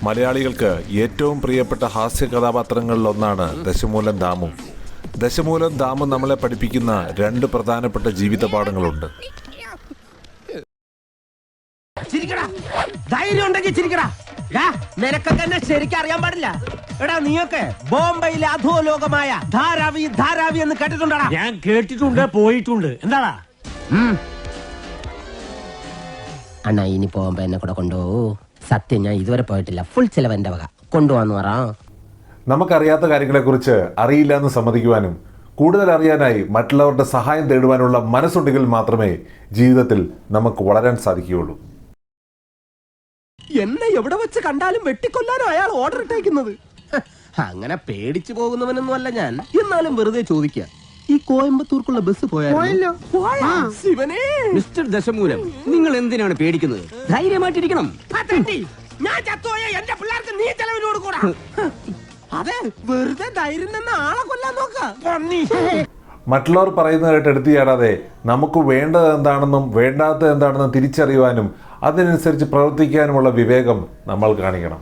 മലയാളികൾക്ക് ഏറ്റവും പ്രിയപ്പെട്ട ഹാസ്യ കഥാപാത്രങ്ങളിലൊന്നാണ് ദശമൂലം ദാമു. ദശമൂലം ദാമു നമ്മളെ പഠിപ്പിക്കുന്ന രണ്ട് പ്രധാനപ്പെട്ട ജീവിത പാഠങ്ങളുണ്ട്. ധൈര്യം ഉണ്ടെങ്കിൽ ചിരിക്കടാ. നിനക്കൊക്കെ എന്നെ ശരിക്കും അറിയാൻ പാടില്ല. എടാ നീയൊക്കെ ബോംബെയിലെ അധോലോകമായ ധാരാവി ധാരാവി എന്ന് കേട്ടിട്ടുണ്ടാ? ഞാൻ കേട്ടിട്ടുണ്ട്, പോയിട്ടുണ്ട്. എന്താടാ അണ്ണാ ഇനി പോകുമ്പോ എന്നെ കൂടെ കൊണ്ടുപോകൂ. സത്യം ഞാൻ ഇതുവരെ പോയിട്ടില്ല. ഫുൾ ചെലവ് എന്റെ വക. കൊണ്ടുപോകാന്ന് പറ. നമുക്കറിയാത്ത കാര്യങ്ങളെക്കുറിച്ച് അറിയില്ല എന്ന് സമ്മതിക്കുവാനും കൂടുതൽ അറിയാനായി മറ്റുള്ളവരുടെ സഹായം തേടുവാനുള്ള മനസ്സുണ്ടെങ്കിൽ മാത്രമേ ജീവിതത്തിൽ നമുക്ക് വളരാൻ സാധിക്കുകയുള്ളൂ. എന്നെ എവിടെ വെച്ച് കണ്ടാലും വെട്ടിക്കൊല്ലാനോ അയാൾ ഓർഡർ ഇട്ടേക്കുന്നത്. അങ്ങനെ പേടിച്ചു പോകുന്നവനൊന്നും അല്ല ഞാൻ. എന്നാലും വെറുതെ ചോദിക്കുക, ഈ കോയമ്പത്തൂർക്കുള്ള ബസ് പോയാലോ? ശിവനേ, മിസ്റ്റർ ദശമൂലം, നിങ്ങൾ എന്തിനാണ് പേടിക്കുന്നത്? ധൈര്യമായിട്ടിരിക്കണം. ഞാൻ ചത്തോയ എന്റെ പിള്ളേർക്ക് നീ ചെലവിന് കൊടുക്കൂടാ. അതെ, വെറുതെ ധൈര്യം തന്നെ ആളെ കൊല്ലാൻ നോക്ക. മറ്റുള്ളവർ പറയുന്നതായിട്ട് എടുത്തു ചാടാതെ നമുക്ക് വേണ്ടത് എന്താണെന്നും വേണ്ടാത്തത് എന്താണെന്നും തിരിച്ചറിയുവാനും അതിനനുസരിച്ച് പ്രവർത്തിക്കാനുമുള്ള വിവേകം നമ്മൾ കാണിക്കണം.